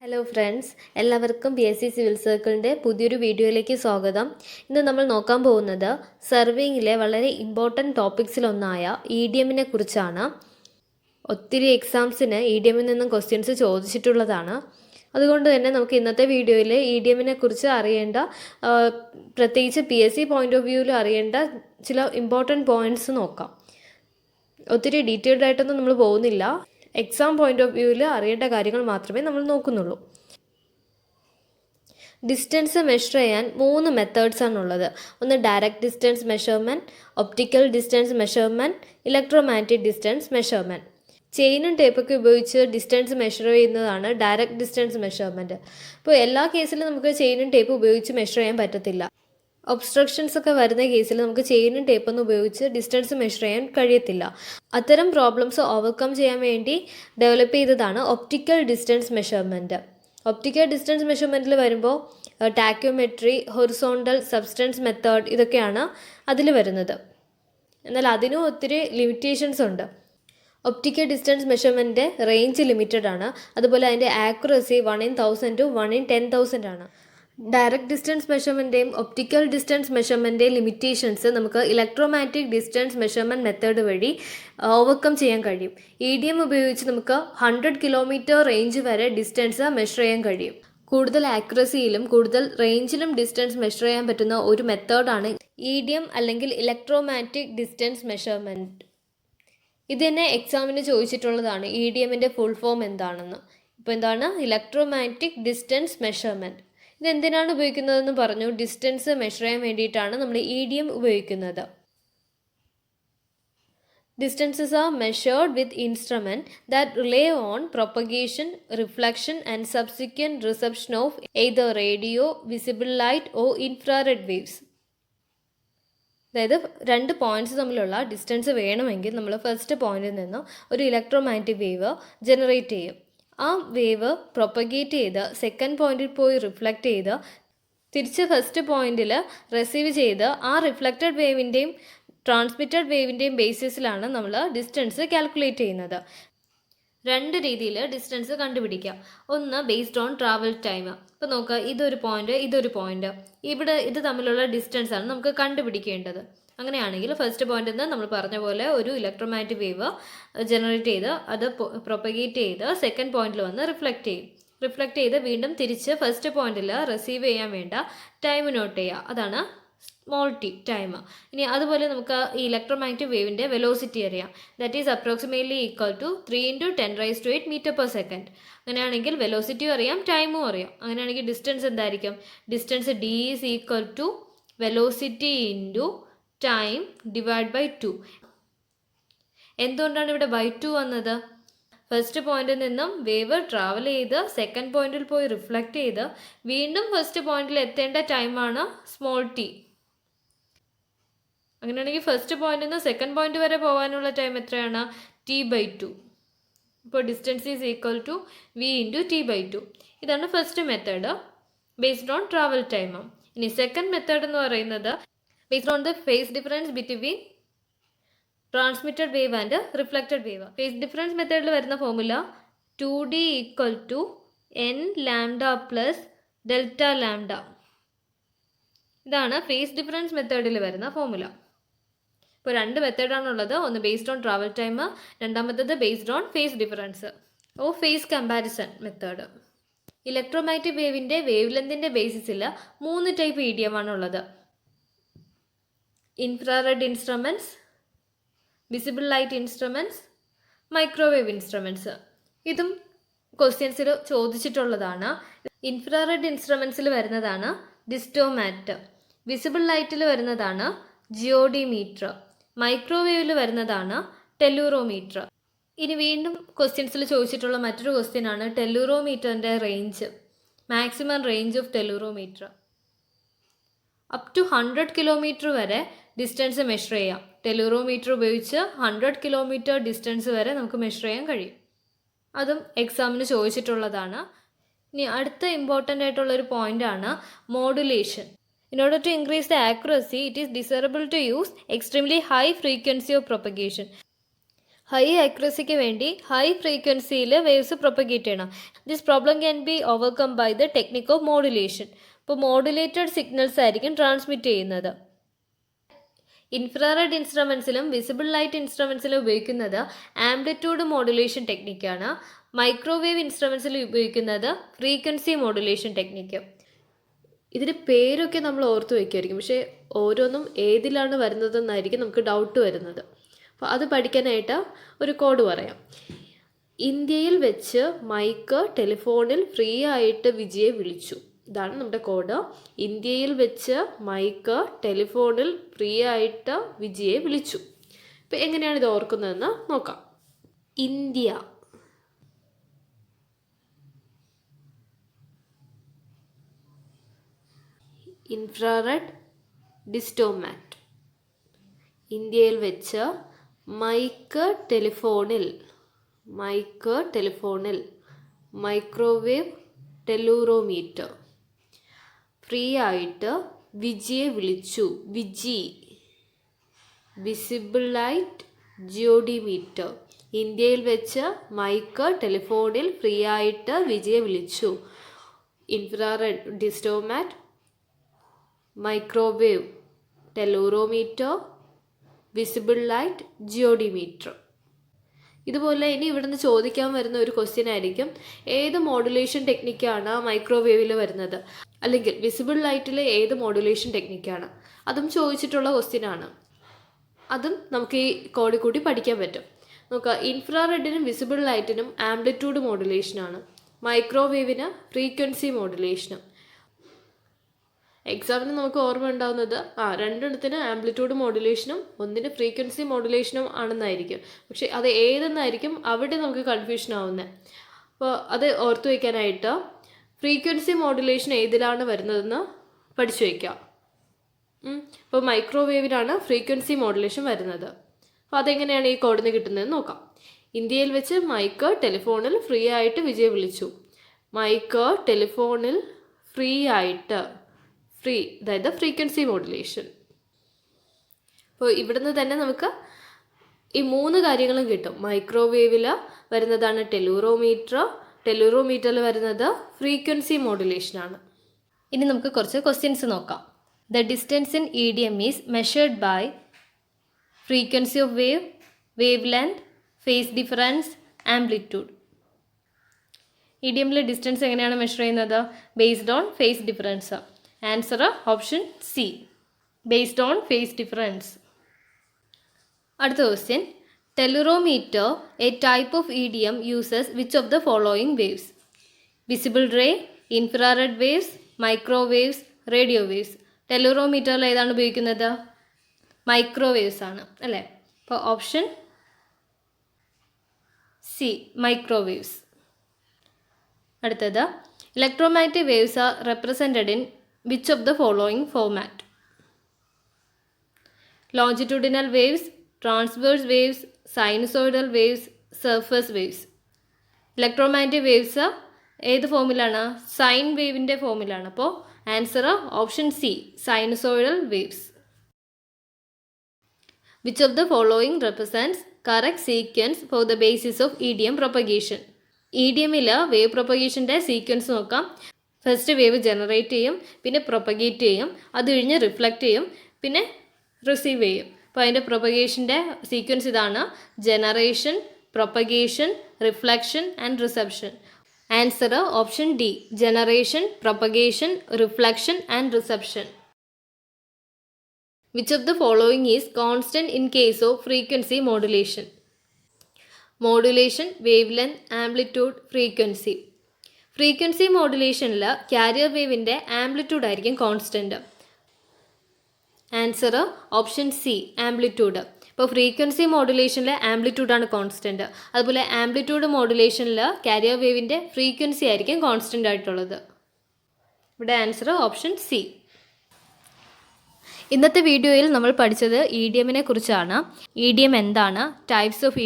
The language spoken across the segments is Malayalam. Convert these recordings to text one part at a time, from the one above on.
ഹലോ ഫ്രണ്ട്സ്, എല്ലാവർക്കും BSc സിവിൽ സർക്കിളിൻ്റെ പുതിയൊരു വീഡിയോയിലേക്ക് സ്വാഗതം. ഇന്ന് നമ്മൾ നോക്കാൻ പോകുന്നത് സർവേയിങ്ങിലെ വളരെ ഇമ്പോർട്ടൻറ്റ് ടോപ്പിക്സിലൊന്നായ EDM-നെ കുറിച്ചാണ്. ഒത്തിരി എക്സാംസിന് EDM-ൽ നിന്നും ക്വസ്റ്റ്യൻസ് ചോദിച്ചിട്ടുള്ളതാണ്. അതുകൊണ്ട് തന്നെ നമുക്ക് ഇന്നത്തെ വീഡിയോയിൽ EDM-നെ കുറിച്ച് അറിയേണ്ട, പ്രത്യേകിച്ച് PSC പോയിൻ്റ് ഓഫ് വ്യൂവിൽ അറിയേണ്ട ചില ഇമ്പോർട്ടൻറ്റ് പോയിൻറ്റ്സ് നോക്കാം. ഒത്തിരി ഡീറ്റെയിൽഡ് ആയിട്ടൊന്നും നമ്മൾ പോകുന്നില്ല. എക്സാം പോയിൻ്റ് ഓഫ് വ്യൂവിൽ അറിയേണ്ട കാര്യങ്ങൾ മാത്രമേ നമ്മൾ നോക്കുന്നുള്ളൂ. ഡിസ്റ്റൻസ് മെഷർ ചെയ്യാൻ 3 മെത്തേഡ്സാണുള്ളത്. ഒന്ന് direct distance measurement, optical distance measurement, electromagnetic distance measurement. ചെയിനും ടേപ്പൊക്കെ ഉപയോഗിച്ച് ഡിസ്റ്റൻസ് മെഷർ ചെയ്യുന്നതാണ് ഡയറക്റ്റ് ഡിസ്റ്റൻസ് മെഷർമെൻറ്റ്. അപ്പോൾ എല്ലാ കേസിലും നമുക്ക് ചെയിനും ടേപ്പ് ഉപയോഗിച്ച് മെഷർ ചെയ്യാൻ പറ്റത്തില്ല. ഒബ്സ്ട്രക്ഷൻസ് ഒക്കെ വരുന്ന കേസിൽ നമുക്ക് ചെയിനും ടേപ്പൊന്നും ഉപയോഗിച്ച് ഡിസ്റ്റൻസ് മെഷർ ചെയ്യാൻ കഴിയത്തില്ല. അത്തരം പ്രോബ്ലംസ് ഓവർകം ചെയ്യാൻ വേണ്ടി ഡെവലപ്പ് ചെയ്തതാണ് optical distance measurement. Optical distance മെഷർമെൻറ്റിൽ വരുമ്പോൾ ടാക്യോമെട്രി, ഹൊറിസോണ്ടൽ സബ്സ്റ്റൻസ് മെത്തേഡ് ഇതൊക്കെയാണ് അതിൽ വരുന്നത്. എന്നാൽ അതിനും ഒത്തിരി ലിമിറ്റേഷൻസ് ഉണ്ട്. ഒപ്റ്റിക്കൽ ഡിസ്റ്റൻസ് മെഷർമെൻറ്റിൻ്റെ റേഞ്ച് ലിമിറ്റഡ് ആണ്. അതുപോലെ അതിൻ്റെ ആക്യുറസി 1/1000 to 1/10,000 ആണ്. ഡയറക്റ്റ് ഡിസ്റ്റൻസ് മെഷർമെൻറ്റേയും ഒപ്റ്റിക്കൽ ഡിസ്റ്റൻസ് മെഷർമെൻറ്റേയും ലിമിറ്റേഷൻസ് നമുക്ക് ഇലക്ട്രോമാഗ്നറ്റിക് ഡിസ്റ്റൻസ് മെഷർമെൻറ്റ് മെത്തേഡ് വഴി ഓവർകം ചെയ്യാൻ കഴിയും. EDM ഉപയോഗിച്ച് നമുക്ക് 100 കിലോമീറ്റർ റേഞ്ച് വരെ ഡിസ്റ്റൻസ് മെഷർ ചെയ്യാൻ കഴിയും. കൂടുതൽ ആക്യുറസിയിലും കൂടുതൽ റേഞ്ചിലും ഡിസ്റ്റൻസ് മെഷർ ചെയ്യാൻ പറ്റുന്ന ഒരു മെത്തേഡാണ് EDM അല്ലെങ്കിൽ ഇലക്ട്രോമാഗ്നറ്റിക് ഡിസ്റ്റൻസ് മെഷർമെൻറ്റ്. ഇത് തന്നെ എക്സാമിന് ചോദിച്ചിട്ടുള്ളതാണ്, EDM-ൻ്റെ ഫുൾ ഫോം എന്താണെന്ന്. ഇപ്പോൾ എന്താണ് ഇലക്ട്രോമാഗ്നറ്റിക് ഡിസ്റ്റൻസ് മെഷർമെൻറ്റ്. ഇതെന്തിനാണ് ഉപയോഗിക്കുന്നതെന്ന് പറഞ്ഞു. ഡിസ്റ്റൻസ് മെഷർ ചെയ്യാൻ വേണ്ടിയിട്ടാണ് നമ്മൾ EDM ഉപയോഗിക്കുന്നത്. Distances are measured with instruments that rely on propagation, reflection and subsequent reception of either radio, visible light or infrared waves. അതായത് 2 പോയിൻറ്റ്സ് തമ്മിലുള്ള ഡിസ്റ്റൻസ് വേണമെങ്കിൽ നമ്മൾ ഫസ്റ്റ് പോയിന്റിൽ നിന്ന് ഒരു ഇലക്ട്രോമാഗ്നറ്റിക് വേവ് ജനറേറ്റ് ചെയ്യും. ആ വേവ് പ്രൊപ്പഗേറ്റ് ചെയ്ത് സെക്കൻഡ് പോയിന്റിൽ പോയി റിഫ്ലക്റ്റ് ചെയ്ത് തിരിച്ച് ഫസ്റ്റ് പോയിന്റിൽ റിസീവ് ചെയ്ത് ആ റിഫ്ലക്റ്റഡ് വേവിൻ്റെയും ട്രാൻസ്മിറ്റഡ് വേവിൻ്റെയും ബേസിസിലാണ് നമ്മൾ ഡിസ്റ്റൻസ് കാൽക്കുലേറ്റ് ചെയ്യുന്നത്. 2 രീതിയിൽ ഡിസ്റ്റൻസ് കണ്ടുപിടിക്കാം. ഒന്ന് ബേസ്ഡ് ഓൺ ട്രാവൽ ടൈം. ഇപ്പോൾ നോക്കുക, ഇതൊരു പോയിന്റ്, ഇവിടെ ഇത് തമ്മിലുള്ള ഡിസ്റ്റൻസ് ആണ് നമുക്ക് കണ്ടുപിടിക്കേണ്ടത്. അങ്ങനെയാണെങ്കിൽ ഫസ്റ്റ് പോയിന്റിൽ നിന്ന് നമ്മൾ പറഞ്ഞ പോലെ ഒരു ഇലക്ട്രോമാഗ്നറ്റിക് വേവ് ജനറേറ്റ് ചെയ്ത് അത് പ്രൊപ്പഗേറ്റ് ചെയ്ത് സെക്കൻഡ് പോയിന്റിൽ വന്ന് റിഫ്ലക്റ്റ് ചെയ്ത് വീണ്ടും തിരിച്ച് ഫസ്റ്റ് പോയിന്റിൽ റിസീവ് ചെയ്യാൻ വേണ്ട ടൈം നോട്ട് ചെയ്യുക. അതാണ് സ്മോൾ ടി ടൈം. ഇനി അതുപോലെ നമുക്ക് ഈ ഇലക്ട്രോമാഗ്നറ്റിക് വേവിൻ്റെ വെലോസിറ്റി അറിയാം. That is approximately equal to 3 × 10⁸ m/s. അങ്ങനെയാണെങ്കിൽ വെലോസിറ്റിയും അറിയാം, ടൈമും അറിയാം. അങ്ങനെയാണെങ്കിൽ ഡിസ്റ്റൻസ് എന്തായിരിക്കും? Distance D is equal to velocity into time divide by 2. എന്തുകൊണ്ടാണ് ഇവിടെ ബൈ 2 വന്നത്? ഫസ്റ്റ് പോയിന്റിൽ നിന്നും വേവ് ട്രാവൽ ചെയ്ത് സെക്കൻഡ് പോയിന്റിൽ പോയി റിഫ്ലക്റ്റ് ചെയ്ത് വീണ്ടും ഫസ്റ്റ് പോയിന്റിൽ എത്തേണ്ട ടൈമാണ് സ്മോൾ ടി. അങ്ങനെയാണെങ്കിൽ ഫസ്റ്റ് പോയിന്റിൽ നിന്ന് സെക്കൻഡ് പോയിന്റ് വരെ പോകാനുള്ള ടൈം എത്രയാണ്? T/2. ഇപ്പോൾ distance is equal to V × T/2. ഇതാണ് first method, based on travel time. ഇനി സെക്കൻഡ് മെത്തേഡ് എന്ന് പറയുന്നത് based on the phase difference between transmitted wave and reflected wave. Phase difference മെത്തേഡിൽ വരുന്ന ഫോർമുല 2D = n λ + Δ. ഇതാണ് ഫേസ് ഡിഫറൻസ് മെത്തേഡിൽ വരുന്ന ഫോർമുല. ഇപ്പോൾ 2 മെത്തേഡാണുള്ളത്. ഒന്ന് ബേസ്ഡ് ഓൺ ട്രാവൽ ടൈം, രണ്ടാമത്തേത് based on phase difference or phase comparison method. Electromagnetic വേവിൻ്റെ വേവ് ലെന്തിൻ്റെ ബേസിസിൽ 3 ടൈപ്പ് EDM ആണുള്ളത്. Infrared instruments, visible light instruments, microwave instruments. ഇതും ക്വസ്റ്റ്യൻസിൽ ചോദിച്ചിട്ടുള്ളതാണ്. ഇൻഫ്രാറെഡ് ഇൻസ്ട്രുമെൻറ്റ്സിൽ വരുന്നതാണ് ഡിസ്റ്റോമാറ്റ്, വിസിബിൾ ലൈറ്റിൽ വരുന്നതാണ് ജിയോഡിമീറ്റർ, മൈക്രോവേവിൽ വരുന്നതാണ് ടെല്ലൂറോമീറ്റർ. ഇനി വീണ്ടും ക്വസ്റ്റ്യൻസിൽ ചോദിച്ചിട്ടുള്ള മറ്റൊരു ക്വസ്റ്റ്യനാണ് ടെല്ലൂറോമീറ്ററിൻ്റെ range, maximum range of tellurometer. Up to 100 kilometre വരെ ഡിസ്റ്റൻസ് മെഷർ ചെയ്യാം. ടെല്ലൂറോമീറ്റർ ഉപയോഗിച്ച് 100 കിലോമീറ്റർ ഡിസ്റ്റൻസ് വരെ നമുക്ക് മെഷർ ചെയ്യാൻ കഴിയും. അതും എക്സാമിന് ചോദിച്ചിട്ടുള്ളതാണ്. ഇനി അടുത്ത ഇമ്പോർട്ടൻ്റ് ആയിട്ടുള്ളൊരു പോയിൻ്റാണ് modulation. In order to increase the accuracy, it is desirable to use extremely high frequency of propagation. High ആക്യുറസിക്ക് വേണ്ടി ഹൈ ഫ്രീക്വൻസിയിൽ വേവ്സ് പ്രൊപ്പഗേറ്റ് ചെയ്യണം. This problem can be overcome by the technique of modulation. ഇപ്പോൾ മോഡുലേറ്റഡ് സിഗ്നൽസ് ആയിരിക്കും ട്രാൻസ്മിറ്റ് ചെയ്യുന്നത്. ഇൻഫ്രാറെഡ് ഇൻസ്ട്രുമെൻസിലും വിസിബിൾ ലൈറ്റ് ഇൻസ്ട്രുമെൻസിലും ഉപയോഗിക്കുന്നത് ആംപ്ലിറ്റ്യൂഡ് മോഡുലേഷൻ ടെക്നിക്കാണ്. മൈക്രോവേവ് ഇൻസ്ട്രുമെൻസിൽ ഉപയോഗിക്കുന്നത് ഫ്രീക്വൻസി മോഡുലേഷൻ ടെക്നിക്ക്. ഇതിൻ്റെ പേരൊക്കെ നമ്മൾ ഓർത്ത് വയ്ക്കുമായിരിക്കും, പക്ഷേ ഓരോന്നും ഏതിലാണ് വരുന്നതെന്നായിരിക്കും നമുക്ക് ഡൗട്ട് വരുന്നത്. അപ്പോൾ അത് പഠിക്കാനായിട്ട് ഒരു കോഡ് പറയാം. ഇന്ത്യയിൽ വെച്ച് മൈക്ക് ടെലിഫോണിൽ ഫ്രീ ആയിട്ട് വിജിയെ വിളിച്ചു. ഇതാണ് നമ്മുടെ കോഡ്. ഇന്ത്യയിൽ വെച്ച് മൈക്ക് ടെലിഫോണിൽ ഫ്രീ ആയിട്ട് വിജിയെ വിളിച്ചു. ഇപ്പം എങ്ങനെയാണ് ഇത് ഓർക്കുന്നതെന്ന് നോക്കാം. India, infrared distomat. ഇന്ത്യയിൽ വെച്ച് മൈക്ക് ടെലിഫോണിൽ മൈക്രോവേവ് ടെലൂറോമീറ്റർ ഫ്രീ ആയിട്ട് വിജിയെ വിളിച്ചു. Viji, visible light geodimeter. ഇന്ത്യയിൽ വെച്ച് മൈക്ക് ടെലിഫോണിൽ ഫ്രീ ആയിട്ട് വിജിയെ വിളിച്ചു. Infrared distomat, microwave tellurometer, visible light geodimeter. ഇതുപോലെ ഇനി ഇവിടുന്ന് ചോദിക്കാൻ വരുന്ന ഒരു ക്വസ്റ്റ്യൻ ആയിരിക്കും, ഏത് മോഡുലേഷൻ ടെക്നിക്കാണ് മൈക്രോവേവിൽ വരുന്നത്, അല്ലെങ്കിൽ വിസിബിൾ ലൈറ്റിലെ ഏത് മോഡുലേഷൻ ടെക്നിക്കാണ്. അതും ചോദിച്ചിട്ടുള്ള ക്വസ്റ്റ്യനാണ്. അതും നമുക്ക് ഈ കോഡിൽ കൂടി പഠിക്കാൻ പറ്റും. നോക്കുക, ഇൻഫ്രാറെഡിനും വിസിബിൾ ലൈറ്റിനും ആംപ്ലിറ്റ്യൂഡ് മോഡുലേഷനാണ്, മൈക്രോവേവിന് ഫ്രീക്വൻസി മോഡുലേഷനും. എക്സാമിന് നമുക്ക് ഓർമ്മ ഉണ്ടാകുന്നത് രണ്ടെണ്ണത്തിന് ആംപ്ലിറ്റ്യൂഡ് മോഡുലേഷനും ഒന്നിന് ഫ്രീക്വൻസി മോഡുലേഷനും ആണെന്നായിരിക്കും. പക്ഷെ അത് ഏതെന്നായിരിക്കും അവിടെ നമുക്ക് കൺഫ്യൂഷൻ ആവുന്നത്. അപ്പോൾ അത് ഓർത്തു വയ്ക്കാനായിട്ട് ഫ്രീക്വൻസി മോഡുലേഷൻ ഏതിലാണ് വരുന്നതെന്ന് പഠിച്ചു വയ്ക്കാം. ഇപ്പോൾ മൈക്രോവേവിലാണ് ഫ്രീക്വൻസി മോഡുലേഷൻ വരുന്നത്. അപ്പോൾ അതെങ്ങനെയാണ് ഈ കോഡിന് കിട്ടുന്നതെന്ന് നോക്കാം. ഇന്ത്യയിൽ വെച്ച് മൈക്ക് ടെലിഫോണിൽ ഫ്രീ ആയിട്ട് വിജയെ വിളിച്ചു. മൈക്ക് ടെലിഫോണിൽ ഫ്രീ ആയിട്ട്, അതായത് ഫ്രീക്വൻസി മോഡുലേഷൻ. അപ്പോൾ ഇവിടുന്ന് തന്നെ നമുക്ക് ഈ 3 കാര്യങ്ങളും കിട്ടും. മൈക്രോവേവിൽ വരുന്നതാണ് ടെലൂറോമീറ്ററിൽ വരുന്നത് ഫ്രീക്വൻസി മോഡുലേഷനാണ്. ഇനി നമുക്ക് കുറച്ച് ക്വസ്റ്റ്യൻസ് നോക്കാം. The distance in EDM is measured by frequency of wave, wave length, phase difference, amplitude. EDMലെ ഡിസ്റ്റൻസ് എങ്ങനെയാണ് മെഷർ ചെയ്യുന്നത്? Based on phase difference. Answer option C, based on phase difference. അടുത്ത question, tellurometer a type of EDM uses which of the following waves? Visible ray, infrared waves, microwaves, radio waves. ടെലൂറോമീറ്ററിൽ ഏതാണ് ഉപയോഗിക്കുന്നത്? മൈക്രോവേവ്സ് ആണ് അല്ലേ? അപ്പോൾ ഓപ്ഷൻ സി, മൈക്രോവേവ്സ്. അടുത്തത്, electromagnetic waves are represented in which of the following format? Longitudinal waves, transverse waves, sinusoidal waves, surface waves. Electromagnetic waves ഏത് ഫോമിലാണ്? സൈൻ വേവിൻ്റെ ഫോമിലാണ്. അപ്പോൾ answer option C, sinusoidal waves. Which of the following represents correct sequence for the basis of EDM propagation? EDMൽ വേവ് പ്രൊപ്പഗേഷൻ്റെ സീക്വൻസ് നോക്കാം. ഫസ്റ്റ് വേവ് ജനറേറ്റ് ചെയ്യും, പിന്നെ പ്രൊപ്പഗേറ്റ് ചെയ്യും, അത് കഴിഞ്ഞ് റിഫ്ലക്റ്റ് ചെയ്യും, പിന്നെ റിസീവ് ചെയ്യും. അപ്പോൾ അതിൻ്റെ പ്രൊപ്പഗേഷൻ്റെ സീക്വൻസ് ഇതാണ്: generation, propagation, reflection and reception. Answer option D, generation, propagation, reflection and reception. Which of the following is constant in case of frequency modulation? Modulation, wave length, amplitude, frequency. Frequency മോഡുലേഷനിൽ ക്യാരിയർ വേവിൻ്റെ ആംപ്ലിറ്റ്യൂഡ് ആയിരിക്കും constant. Answer option C, amplitude. ഇപ്പോൾ ഫ്രീക്വൻസി മോഡുലേഷനിൽ ആംപ്ലിറ്റ്യൂഡാണ് കോൺസ്റ്റൻറ്റ്. അതുപോലെ ആംപ്ലിറ്റ്യൂഡ് മോഡുലേഷനിൽ ക്യാരിയർ വേവിൻ്റെ ഫ്രീക്വൻസി ആയിരിക്കും കോൺസ്റ്റൻ്റ് ആയിട്ടുള്ളത്. ഇവിടെ ആൻസർ ഓപ്ഷൻ സി. ഇന്നത്തെ വീഡിയോയിൽ നമ്മൾ പഠിച്ചത് EDMനെ കുറിച്ചാണ്. EDM എന്താണ്, ടൈപ്സ് ഓഫ്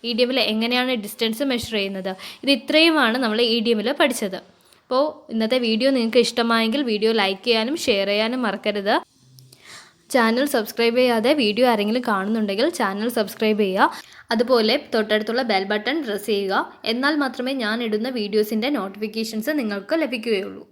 EDMൽ എങ്ങനെയാണ് ഡിസ്റ്റൻസ് മെഷർ ചെയ്യുന്നത്, ഇത് ഇത്രയുമാണ് നമ്മൾ EDMൽ പഠിച്ചത്. അപ്പോൾ ഇന്നത്തെ വീഡിയോ നിങ്ങൾക്ക് ഇഷ്ടമായെങ്കിൽ വീഡിയോ ലൈക്ക് ചെയ്യാനും ഷെയർ ചെയ്യാനും മറക്കരുത്. ചാനൽ സബ്സ്ക്രൈബ് ചെയ്യാതെ വീഡിയോ ആരെങ്കിലും കാണുന്നുണ്ടെങ്കിൽ ചാനൽ സബ്സ്ക്രൈബ് ചെയ്യുക. അതുപോലെ തൊട്ടടുത്തുള്ള ബെൽ ബട്ടൺ പ്രസ് ചെയ്യുക. എന്നാൽ മാത്രമേ ഞാൻ ഇടുന്ന വീഡിയോസിൻ്റെ നോട്ടിഫിക്കേഷൻസ് നിങ്ങൾക്ക് ലഭിക്കുകയുള്ളൂ.